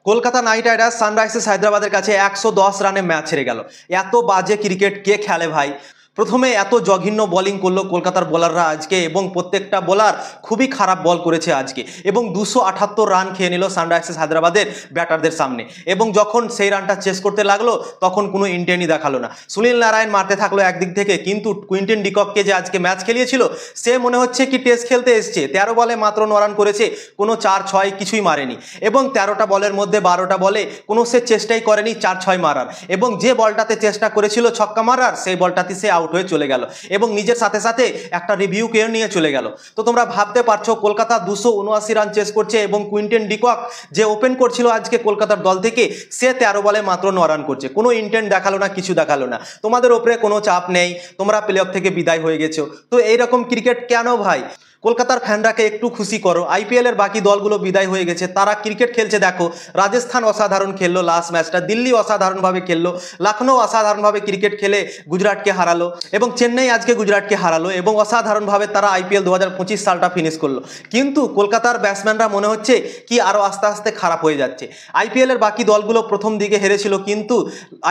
Kolkata night Riders Sunrisers হায়দ্রাবাদের কাছে 110 রানে ম্যাচ হেরে গেল। এত বাজে ক্রিকেট কে খেলে ভাই? প্রথমে এত জঘন্য বোলিং করলো কলকাতার বোলাররা আজকে, এবং প্রত্যেকটা বোলার খুবই খারাপ বল করেছে আজকে, এবং 278 রান খেয়ে নিল সানরাইজার্স হায়দ্রাবাদের ব্যাটারদের সামনে। এবং যখন সেই রানটা চেস করতে লাগলো তখন কোনো ইন্টেন্টই দেখালো না। সুনীল নারায়ণ মারতে থাকলো একদিক থেকে, কিন্তু কুইন্টন ডিকককে যে আজকে ম্যাচ খেলিয়েছিল সে মনে হচ্ছে কি টেস্ট খেলতে এসছে। 13 বলে মাত্র 9 রান করেছে, কোনো 4-6 কিছুই মারেনি, এবং 13টা বলের মধ্যে 12টা বলে কোনো সে চেষ্টাই করেনি 4-6 মারার, এবং যে বলটাতে চেষ্টা করেছিল ছক্কা মারার সেই বলটাতে সে আউট হয়ে চলে গেল, এবং নিজের সাথে সাথে একটা রিভিউ কেউ নিয়ে চলে গেল। তো তোমরা ভাবতে পারছো কলকাতা 279 রান চেস করছে, এবং কুইন্টন ডিকক যে ওপেন করছিল আজকে কলকাতার দল থেকে সে 13 বলে মাত্র 9 রান করছে। কোনো ইন্টেন্ট দেখালো না, কিছু দেখালো না। তোমাদের ওপরে কোনো চাপ নেই, তোমরা প্লে অফ থেকে বিদায় হয়ে গেছো। তো এইরকম ক্রিকেট কেন ভাই? কলকাতার ফ্যানরাকে একটু খুশি করো। আইপিএলের বাকি দলগুলো বিদায় হয়ে গেছে, তারা ক্রিকেট খেলছে দেখো। রাজস্থান অসাধারণ খেললো লাস্ট ম্যাচটা, দিল্লি অসাধারণভাবে খেললো, লখনৌ অসাধারণভাবে ক্রিকেট খেলে গুজরাটকে হারালো, এবং চেন্নাই আজকে গুজরাটকে হারালো, এবং অসাধারণভাবে তারা আইপিএল 2025 সালটা ফিনিশ করলো। কিন্তু কলকাতার ব্যাটসম্যানরা মনে হচ্ছে কি আরও আস্তে আস্তে খারাপ হয়ে যাচ্ছে। আইপিএলের বাকি দলগুলো প্রথম দিকে হেরেছিল, কিন্তু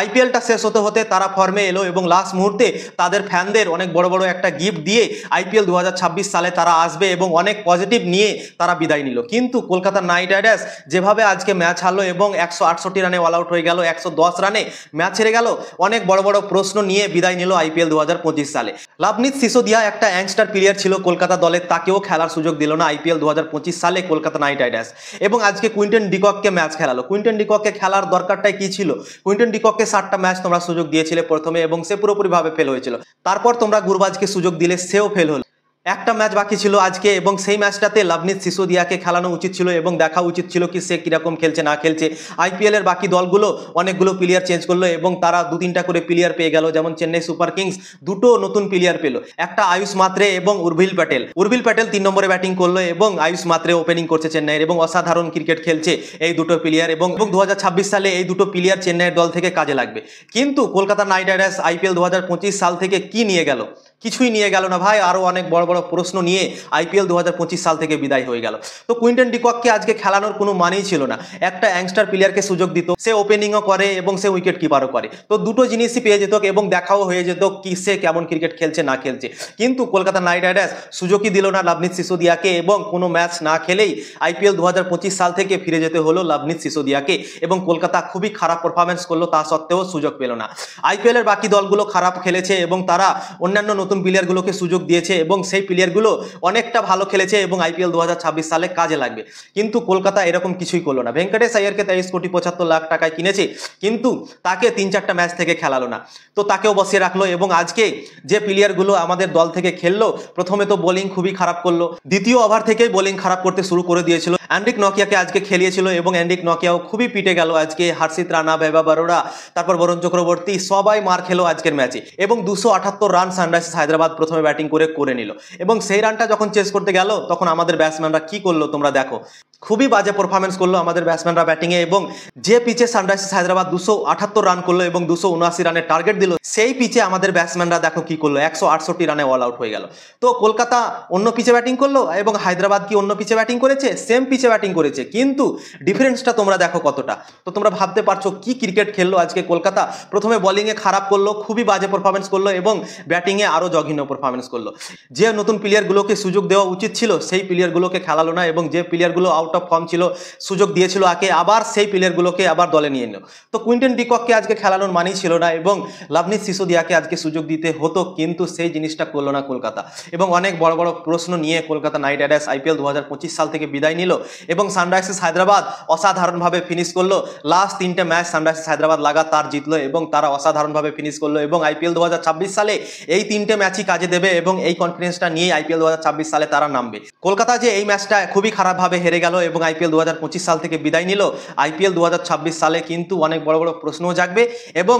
আইপিএলটা শেষ হতে হতে তারা ফর্মে এলো, এবং লাস্ট মুহূর্তে তাদের ফ্যানদের অনেক বড় বড় একটা গিফট দিয়ে আইপিএল 2026 সালে তারা আসবে এবং অনেক পজিটিভ নিয়ে তারা বিদায় নিল। কিন্তু কলকাতা নাইট রাইডার্স যেভাবে আজকে ম্যাচ হারলো এবং 168 রানে অল আউট হয়ে গেল, 110 রানে ম্যাচ হেরে গেল, অনেক বড় বড় প্রশ্ন নিয়ে বিদায় নিল আইপিএল 2025 সালে। লাভনীত সিসোদিয়া একটা ইয়াংস্টার প্লেয়ার ছিল কলকাতা দলের, তাকেও খেলার সুযোগ দিল না আইপিএল 2025 সালে কলকাতা নাইট রাইডার্স। এবং আজকে কুইন্টন ডিকককে ম্যাচ খেলালো। কুইন্টন ডিকককে খেলার দরকারটাই কি ছিল? কুইন্টন ডিকককে 7টা ম্যাচ তোমরা সুযোগ দিয়েছিলে প্রথমে, এবং সে পুরোপুরিভাবে ফেল হয়েছিল। তারপর তোমরা গুরবাজকে সুযোগ দিলে, সেও ফেল হলো। একটা ম্যাচ বাকি ছিল আজকে, এবং সেই ম্যাচটাতে লাভনীত সিসোদিয়াকে খেলানো উচিত ছিল, এবং দেখা উচিত ছিল কি সে কীরকম খেলছে না খেলছে। আইপিএলের বাকি দলগুলো অনেকগুলো প্লেয়ার চেঞ্জ করলো, এবং তারা 2-3টা করে প্লেয়ার পেয়ে গেল। যেমন চেন্নাই সুপার কিংস 2টো নতুন প্লেয়ার পেল, একটা আয়ুষ মাত্রে এবং উর্ভিল প্যাটেল। উর্ভিল প্যাটেল 3 নম্বরে ব্যাটিং করলো, এবং আয়ুষ মাত্রে ওপেনিং করছে চেন্নাইয়ের, এবং অসাধারণ ক্রিকেট খেলছে এই দুটো প্লেয়ার। এবং 2026 সালে এই দুটো প্লেয়ার চেন্নাইয়ের দল থেকে কাজে লাগবে। কিন্তু কলকাতা নাইট রাইডার্স আইপিএল 2025 সাল থেকে কি নিয়ে গেল? কিছুই নিয়ে গেল না ভাই। আরও অনেক বড় বড় প্রশ্ন নিয়ে আইপিএল 2025 সাল থেকে বিদায় হয়ে গেল। তো কুইন্টন ডিকককে আজকে খেলানোর কোনো মানেই ছিল না। একটা ইয়াংস্টার প্লেয়ারকে সুযোগ দিত, সে ওপেনিংও করে এবং সে উইকেট কিপারও করে, তো দুটো জিনিসই পেয়ে যেত, এবং দেখাও হয়ে যেত কি সে কেমন ক্রিকেট খেলছে না খেলছে। কিন্তু কলকাতা নাইট রাইডার্স সুযোগই দিল না লাভনীত সিসোদিয়াকে, এবং কোনো ম্যাচ না খেলেই আইপিএল 2025 সাল থেকে ফিরে যেতে হলো লাভনীত সিসোদিয়াকে। এবং কলকাতা খুবই খারাপ পারফরমেন্স করলো, তা সত্ত্বেও সুযোগ পেল না। আইপিএলের বাকি দলগুলো খারাপ খেলেছে, এবং তারা অন্যান্য নতুন প্লেয়ারগুলোকে সুযোগ দিয়েছে, এবং সেই প্লেয়ারগুলো অনেকটা ভালো খেলেছে, এবং আইপিএল 2026 সালে কাজে লাগবে। কিন্তু কলকাতা এরকম কিছুই করলো না। ভেঙ্কটেশ আইয়ারকে 23,75,00,000 টাকায় কিনেছে, কিন্তু তাকে 3-4টা ম্যাচ থেকে খেলালো না, তো তাকেও বসিয়ে রাখলো। এবং আজকে যে প্লেয়ারগুলো আমাদের দল থেকে খেললো, প্রথমে তো বোলিং খুবই খারাপ করলো, দ্বিতীয় ওভার থেকেই বোলিং খারাপ করতে শুরু করে দিয়েছিল। অ্যান্ড্রিক নকিয়াকে আজকে খেলিয়েছিল, এবং অ্যান্ড্রিক নকিয়াও খুবই পিটে গেল আজকে। হর্ষিত রানা, বৈভব বরোড়া, তারপর বরুণ চক্রবর্তী সবাই মার খেলো আজকের ম্যাচে, এবং 278 রান সানরাইজার্স হায়দ্রাবাদ প্রথমে ব্যাটিং করে নিল। এবং সেই রানটা যখন চেস করতে গেল তখন আমাদের ব্যাটসম্যানরা কি করলো তোমরা দেখো। খুবই বাজে পারফরমেন্স করলো আমাদের ব্যাটসম্যানরা ব্যাটিংয়ে, এবং যে পিচে সানরাইজার্স হায়দ্রাবাদ 278 রান করলো এবং 279 রানের টার্গেট দিল, সেই পিচে আমাদের ব্যাটসম্যানরা দেখো কি করলো, 168 রানে অল আউট হয়ে গেল। তো কলকাতা অন্য পিচে ব্যাটিং করলো, এবং হায়দ্রাবাদ কি অন্য পিচে ব্যাটিং করেছে? সেম পিচে ব্যাটিং করেছে, কিন্তু ডিফারেন্সটা তোমরা দেখো কতটা। তো তোমরা ভাবতে পারছো কি ক্রিকেট খেললো আজকে কলকাতা। প্রথমে বোলিংয়ে খারাপ করলো, খুবই বাজে পারফরমেন্স করলো, এবং ব্যাটিংয়ে আরও জঘন্য পারফরমেন্স করলো। যে নতুন প্লেয়ারগুলোকে সুযোগ দেওয়া উচিত ছিল সেই প্লেয়ারগুলোকে খেলালো না, এবং যে প্লেয়ারগুলো আউট অফ ফর্ম ছিল সুযোগ দিয়েছিল আগে, আবার সেই প্লেয়ারগুলোকে আবার দলে নিয়ে নিল। তো কুইন্টন ডিকককে আজকে খেলানোর মানেই ছিল না, এবং লাভনীত সিসোদিয়াকে আজকে সুযোগ দিতে হতো, কিন্তু সেই জিনিসটা করলো না কলকাতা। এবং অনেক বড় বড় প্রশ্ন নিয়ে কলকাতা নাইট রাইডার্স আইপিএল 2025 সাল থেকে বিদায় নিল, এবং সানরাইজার্স হায়দ্রাবাদ অসাধারণভাবে ফিনিশ করলো। লাস্ট 3টে ম্যাচ সানরাইজার্স হায়দ্রাবাদ লাগাতার জিতলো, এবং তারা অসাধারণভাবে ফিনিশ করলো, এবং আইপিএল 2026 সালে এই 3টে ম্যাচই কাজে দেবে, এবং এই কনফিডেন্সটা নিয়ে আইপিএল 2026 সালে তারা নামবে। কলকাতা যে এই ম্যাচটা খুবই খারাপভাবে হেরে গেল এবং আইপিএল 2025 সাল থেকে বিদায় নিল, আইপিএল 2026 সালে কিন্তু অনেক বড় বড় প্রশ্নও জাগবে, এবং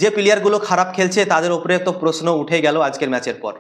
যে প্লেয়ারগুলো খারাপ খেলছে তাদের উপরে তো প্রশ্ন উঠে গেল আজকের ম্যাচের পর।